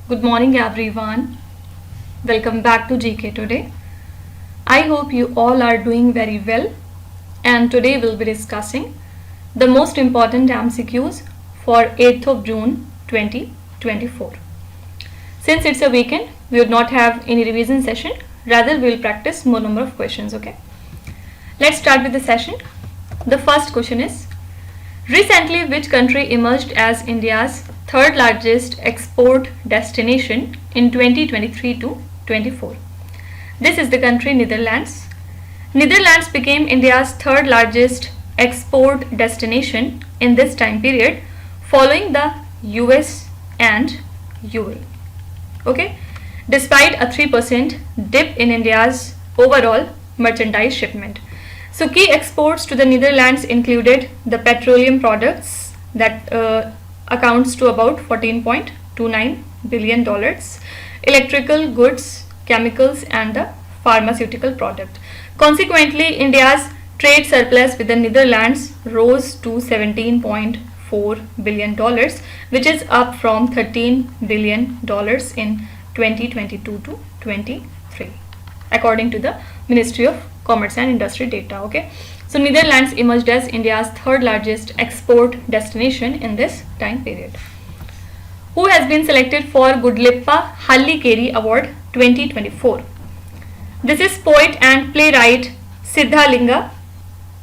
Good morning, everyone. Welcome back to GK today. I hope you all are doing very well, and today we'll be discussing the most important MCQs for 8th of June 2024. Since it's a weekend, we would not have any revision session, rather we'll practice more number of questions, okay? Let's start with the session. The first question is, recently which country emerged as India's third largest export destination in 2023 to 24? This is the country Netherlands. Netherlands became India's third largest export destination in this time period, following the US and UAE. Okay, despite a 3% dip in India's overall merchandise shipment. So key exports to the Netherlands included the petroleum products that accounts to about $14.29 billion, electrical goods, chemicals and the pharmaceutical product. Consequently, India's trade surplus with the Netherlands rose to $17.4 billion, which is up from $13 billion in 2022 to 23, according to the Ministry of Commerce and Industry data. Okay, so Netherlands emerged as India's third largest export destination in this time period. Who has been selected for Gudlippa Hallikeri Award 2024? This is poet and playwright Siddhalinga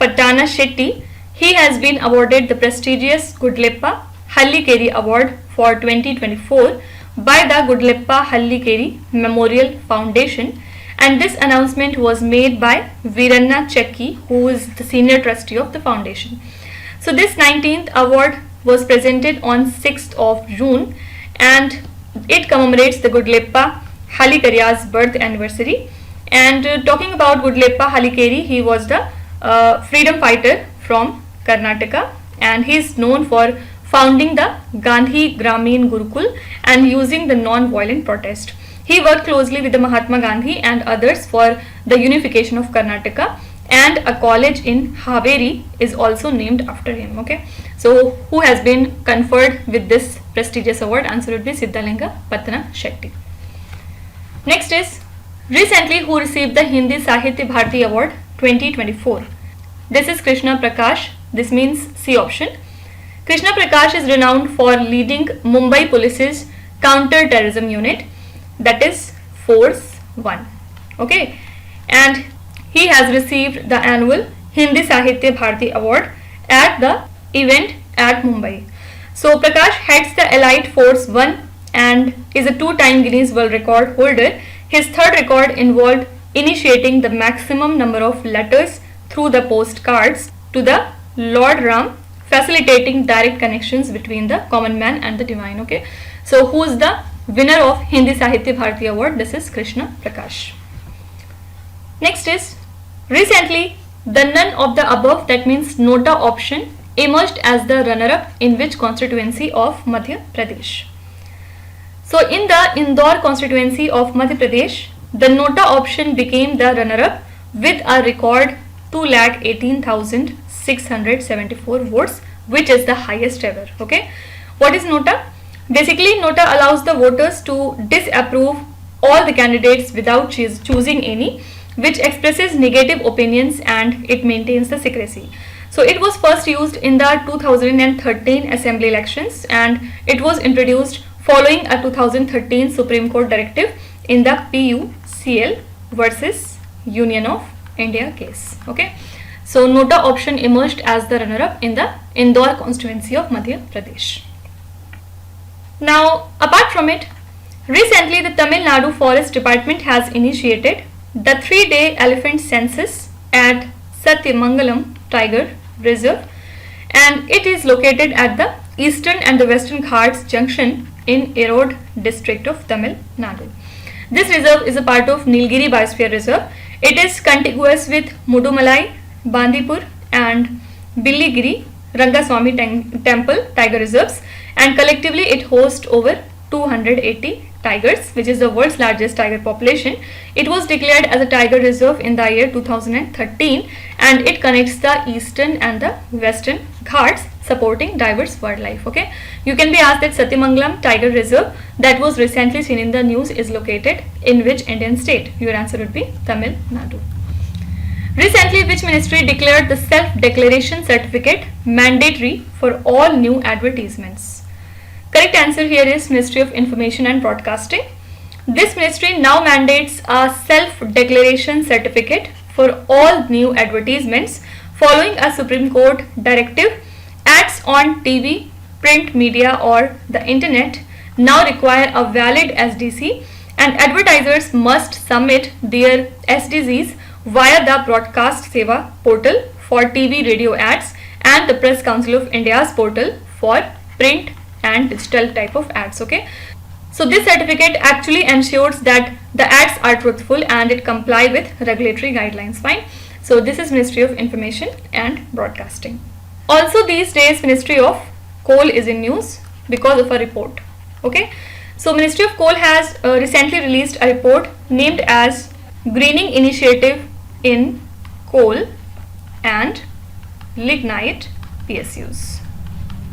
Patana Shetty. He has been awarded the prestigious Gudlippa Hallikeri Award for 2024 by the Gudlippa Hallikeri Memorial Foundation, and this announcement was made by Veeranna Chekki, who is the senior trustee of the foundation. So this 19th award was presented on 6th of June, and it commemorates the Gudlippa Hallikeri's birth anniversary. And talking about Gudlippa Hallikeri, he was the freedom fighter from Karnataka, and he is known for founding the Gandhi Gramin Gurukul and using the non-violent protest. He worked closely with the Mahatma Gandhi and others for the unification of Karnataka, and a college in Haveri is also named after him. Okay, so who has been conferred with this prestigious award? Answer would be Siddhalinga Patana Shetty. Next is, recently who received the Hindi Sahitya Bharati Award 2024? This is Krishna Prakash. This means C option. Krishna Prakash is renowned for leading Mumbai Police's counter-terrorism unit, that is Force 1. Okay, and he has received the annual Hindi Sahitya Bharati Award at the event at Mumbai. So Prakash heads the Elite Force 1 and is a 2-time Guinness World Record holder. His third record involved initiating the maximum number of letters through the postcards to the Lord Ram, facilitating direct connections between the common man and the divine. Okay, so who is the winner of Hindi Sahitya Bharati Award? This is Krishna Prakash. Next is, recently the none of the above, that means Nota option, emerged as the runner-up in which constituency of Madhya Pradesh? So in the Indore constituency of Madhya Pradesh, the Nota option became the runner-up with a record 2,18,674 votes, which is the highest ever. Okay, what is Nota? Basically, Nota allows the voters to disapprove all the candidates without choosing any, which expresses negative opinions and it maintains the secrecy. So it was first used in the 2013 assembly elections, and it was introduced following a 2013 Supreme Court directive in the PUCL versus Union of India case. Okay, so Nota option emerged as the runner-up in the Indore constituency of Madhya Pradesh. Now, apart from it, recently the Tamil Nadu Forest Department has initiated the 3-day elephant census at Satyamangalam Tiger Reserve, and it is located at the eastern and the western Ghats junction in Erode district of Tamil Nadu. This reserve is a part of Nilgiri Biosphere Reserve. It is contiguous with Mudumalai, Bandipur and Billigiri Rangaswamy Temple Tiger Reserves, and collectively it hosts over 280 tigers, which is the world's largest tiger population. It was declared as a tiger reserve in the year 2013, and it connects the eastern and the western Ghats, supporting diverse wildlife. Okay, you can be asked that Satyamangalam Tiger Reserve that was recently seen in the news is located in which Indian state? Your answer would be Tamil Nadu. Recently, which ministry declared the self-declaration certificate mandatory for all new advertisements? Correct answer here is Ministry of Information and Broadcasting. This ministry now mandates a self-declaration certificate for all new advertisements following a Supreme Court directive. Ads on TV, print media or the internet now require a valid SDC, and advertisers must submit their SDCs via the Broadcast Seva portal for TV radio ads and the Press Council of India's portal for print and digital type of ads. Okay, so this certificate actually ensures that the ads are truthful and it comply with regulatory guidelines. Fine. So this is Ministry of Information and Broadcasting. Also these days Ministry of Coal is in news because of a report. Okay, so Ministry of Coal has recently released a report named as Greening Initiative in Coal and Lignite PSUs.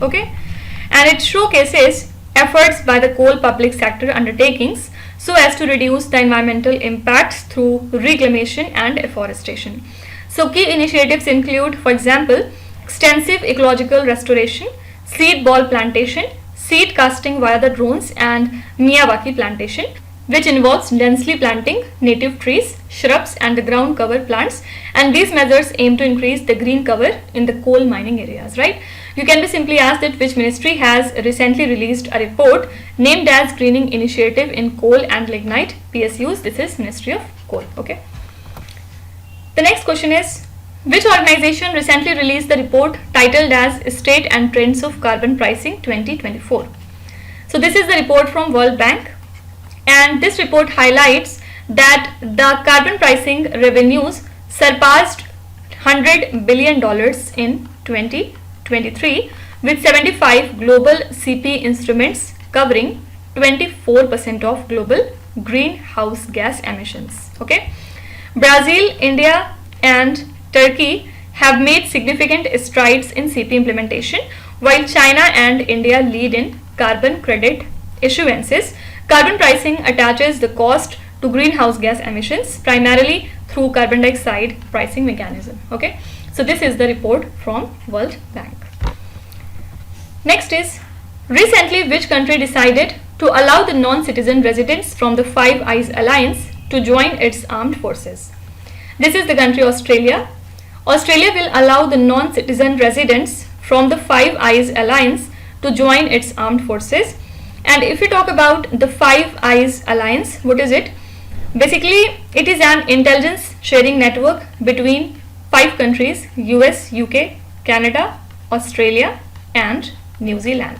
Okay, and it showcases efforts by the coal public sector undertakings so as to reduce the environmental impacts through reclamation and afforestation. So key initiatives include, for example, extensive ecological restoration, seed ball plantation, seed casting via the drones, and Miyawaki plantation, which involves densely planting native trees, shrubs and the ground cover plants, and these measures aim to increase the green cover in the coal mining areas, right? You can be simply asked that which ministry has recently released a report named as Greening Initiative in Coal and Lignite PSUs. This is Ministry of Coal. Okay. The next question is, which organization recently released the report titled as State and Trends of Carbon Pricing 2024? So this is the report from World Bank, and this report highlights that the carbon pricing revenues surpassed $100 billion in 2023 with 75 global CP instruments covering 24% of global greenhouse gas emissions. Okay, Brazil, India and Turkey have made significant strides in CP implementation, while China and India lead in carbon credit issuances. Carbon pricing attaches the cost to greenhouse gas emissions primarily through carbon dioxide pricing mechanism. Okay, so this is the report from World Bank. Next is, recently which country decided to allow the non-citizen residents from the Five Eyes Alliance to join its armed forces? This is the country Australia. Australia will allow the non-citizen residents from the Five Eyes Alliance to join its armed forces. And if we talk about the Five Eyes Alliance, what is it? Basically, it is an intelligence sharing network between 5 countries: US, UK, Canada, Australia and New Zealand.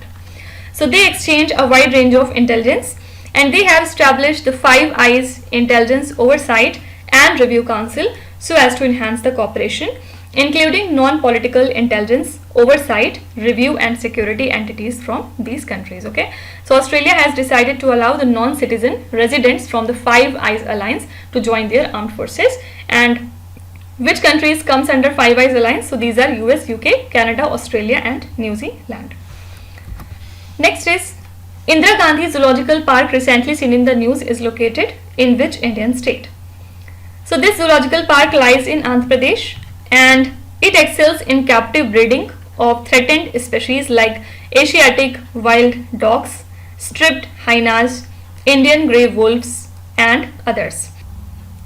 So they exchange a wide range of intelligence, and they have established the Five Eyes Intelligence Oversight and Review Council so as to enhance the cooperation, including non-political intelligence oversight, review and security entities from these countries. Okay, so Australia has decided to allow the non-citizen residents from the Five Eyes Alliance to join their armed forces. And which countries comes under Five Eyes Alliance? So these are US, UK, Canada, Australia and New Zealand. Next is, Indira Gandhi Zoological Park recently seen in the news is located in which Indian state? So this zoological park lies in Andhra Pradesh, and it excels in captive breeding of threatened species like Asiatic wild dogs, striped hyenas, Indian grey wolves and others.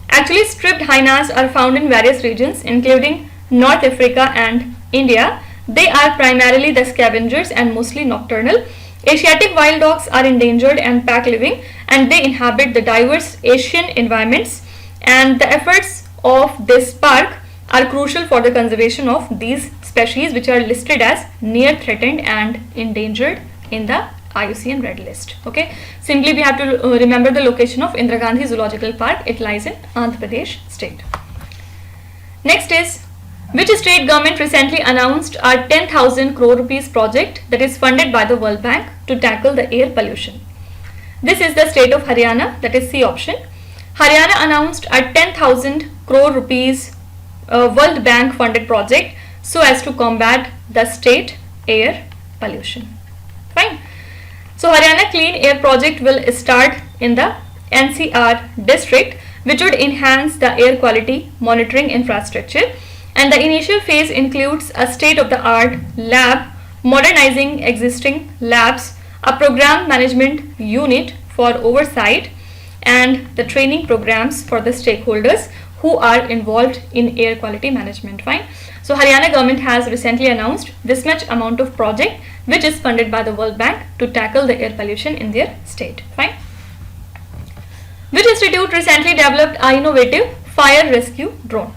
Actually, striped hyenas are found in various regions including North Africa and India. They are primarily the scavengers and mostly nocturnal. Asiatic wild dogs are endangered and pack living, and they inhabit the diverse Asian environments, and the efforts of this park are crucial for the conservation of these species, which are listed as near threatened and endangered in the IUCN Red List. Okay, simply we have to remember the location of Indira Gandhi Zoological Park. It lies in Andhra Pradesh state. Next is, which state government recently announced a 10,000 crore rupees project that is funded by the World Bank to tackle the air pollution? This is the state of Haryana, that is C option. Haryana announced a 10,000 crore rupees World Bank funded project so as to combat the state air pollution. Fine. So Haryana Clean Air Project will start in the NCR district, which would enhance the air quality monitoring infrastructure, and the initial phase includes a state-of-the-art lab, modernizing existing labs, a program management unit for oversight, and the training programs for the stakeholders who are involved in air quality management. Fine. So Haryana government has recently announced this much amount of project which is funded by the World Bank to tackle the air pollution in their state. Fine. Which institute recently developed an innovative fire rescue drone?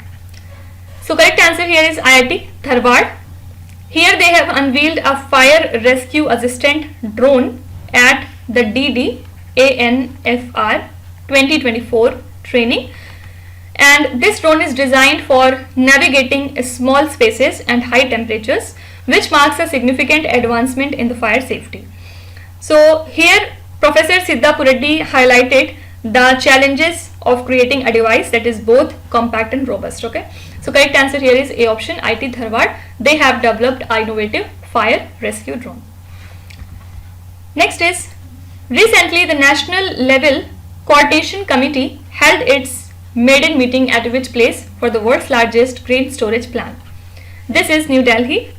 So correct answer here is IIT Dharwad. Here they have unveiled a fire rescue assistant drone at the DDANFR 2024 training, and this drone is designed for navigating small spaces and high temperatures, which marks a significant advancement in the fire safety. So here Professor Siddha Reddy highlighted the challenges of creating a device that is both compact and robust. Okay, so correct answer here is A option, IIT Dharwad. They have developed an innovative fire rescue drone. Next is, recently the national level coordination committee held its maiden meeting at which place for the world's largest grain storage plant? This is New Delhi.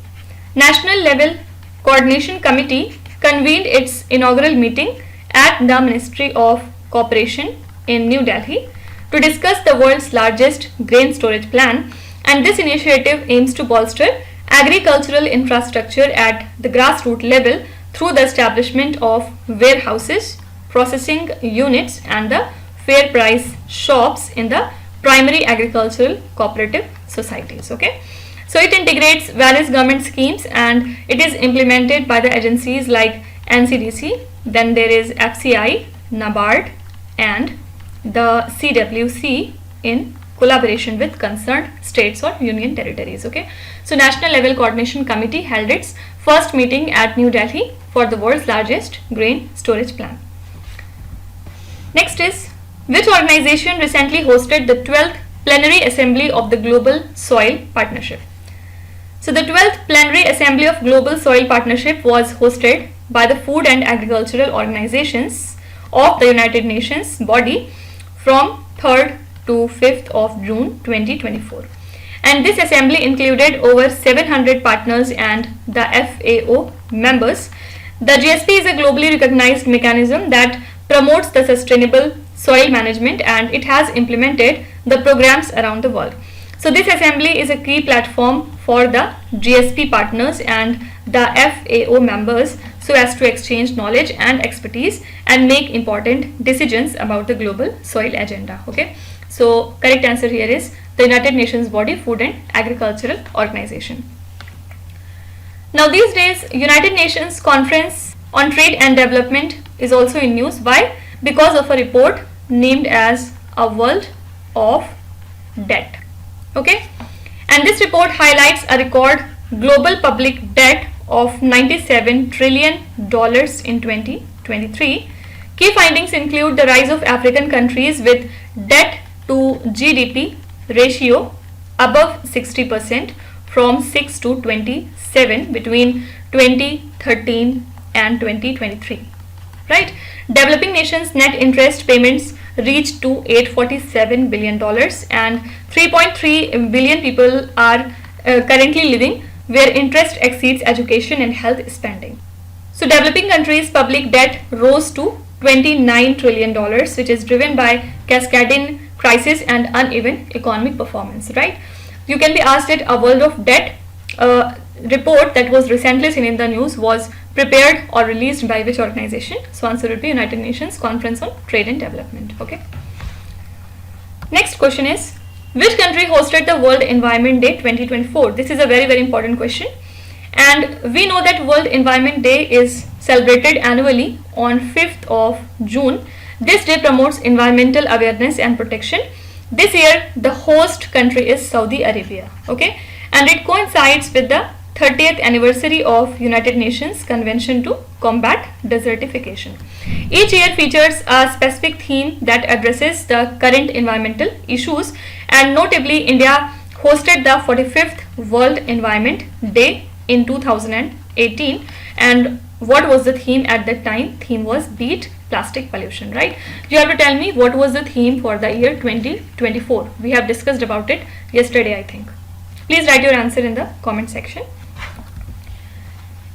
National level coordination committee convened its inaugural meeting at the Ministry of Cooperation in New Delhi to discuss the world's largest grain storage plant, and this initiative aims to bolster agricultural infrastructure at the grassroots level through the establishment of warehouses, processing units, and the fair price shops in the primary agricultural cooperative societies. Okay, so it integrates various government schemes and it is implemented by the agencies like NCDC, then there is FCI, NABARD, and the CWC in collaboration with concerned states or union territories. Okay, so National Level Coordination Committee held its first meeting at New Delhi for the world's largest grain storage plant. Next is, which organization recently hosted the 12th plenary assembly of the Global Soil Partnership? So the 12th plenary assembly of Global Soil Partnership was hosted by the Food and Agricultural Organizations of the United Nations body from 3rd to 5th of June 2024. And this assembly included over 700 partners and the FAO members. The GSP is a globally recognized mechanism that promotes the sustainable soil management, and it has implemented the programs around the world. So this assembly is a key platform for the GSP partners and the FAO members so as to exchange knowledge and expertise and make important decisions about the global soil agenda. Okay, so correct answer here is the United Nations body, Food and Agricultural Organization. Now these days, United Nations Conference on Trade and Development is also in news. Why? Because of a report named as A World of Debt. Okay, and this report highlights a record global public debt of $97 trillion in 2023. Key findings include the rise of African countries with debt to GDP ratio above 60% from 6 to 27 between 2013 and 2023. Right? Developing nations' net interest payments reached to $847 billion, and 3.3 billion people are currently living where interest exceeds education and health spending. So developing countries' public debt rose to $29 trillion, which is driven by cascading crisis and uneven economic performance. Right? You can be asked that A World of Debt report that was recently seen in the news was prepared or released by which organization? So answer would be United Nations Conference on Trade and Development. Okay. Next question is, which country hosted the World Environment Day 2024? This is a very important question, and we know that World Environment Day is celebrated annually on 5th of June. This day promotes environmental awareness and protection. This year the host country is Saudi Arabia. Okay, and it coincides with the 30th anniversary of United Nations Convention to Combat Desertification. Each year features a specific theme that addresses the current environmental issues, and notably India hosted the 45th World Environment Day in 2018. And what was the theme at that time? Theme was Beat Plastic Pollution, right? You have to tell me what was the theme for the year 2024. We have discussed about it yesterday, I think. Please write your answer in the comment section.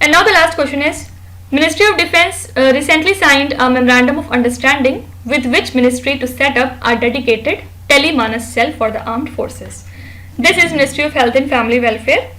And now the last question is, Ministry of Defence recently signed a memorandum of understanding with which ministry to set up a dedicated Telemanas cell for the armed forces. This is Ministry of Health and Family Welfare.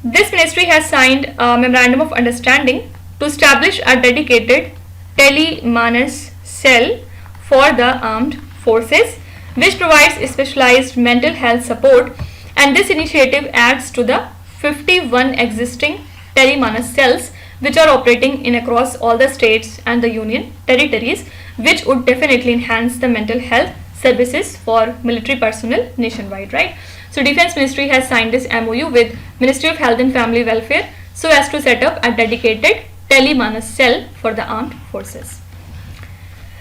This ministry has signed a memorandum of understanding to establish a dedicated Telemanas cell for the armed forces, which provides specialized mental health support, and this initiative adds to the 51 existing Telemanas cells which are operating in across all the states and the union territories, which would definitely enhance the mental health services for military personnel nationwide, right? So Defense Ministry has signed this MOU with Ministry of Health and Family Welfare so as to set up a dedicated Telemanas cell for the armed forces.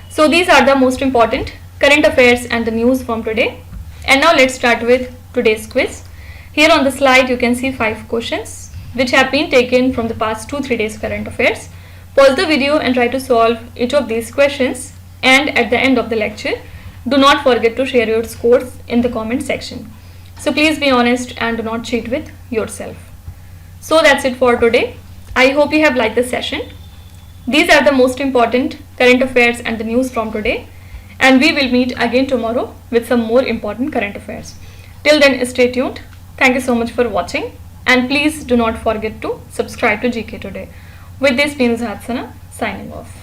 So these are the most important current affairs and the news from today. And now let's start with today's quiz. Here on the slide you can see 5 questions which have been taken from the past 2-3 days current affairs. Pause the video and try to solve each of these questions, and at the end of the lecture do not forget to share your scores in the comment section. So please be honest and do not cheat with yourself. So that's it for today. I hope you have liked the session. These are the most important current affairs and the news from today, and we will meet again tomorrow with some more important current affairs. Till then, stay tuned. Thank you so much for watching, and please do not forget to subscribe to GK Today. With this, me Nuzhat Sana signing off.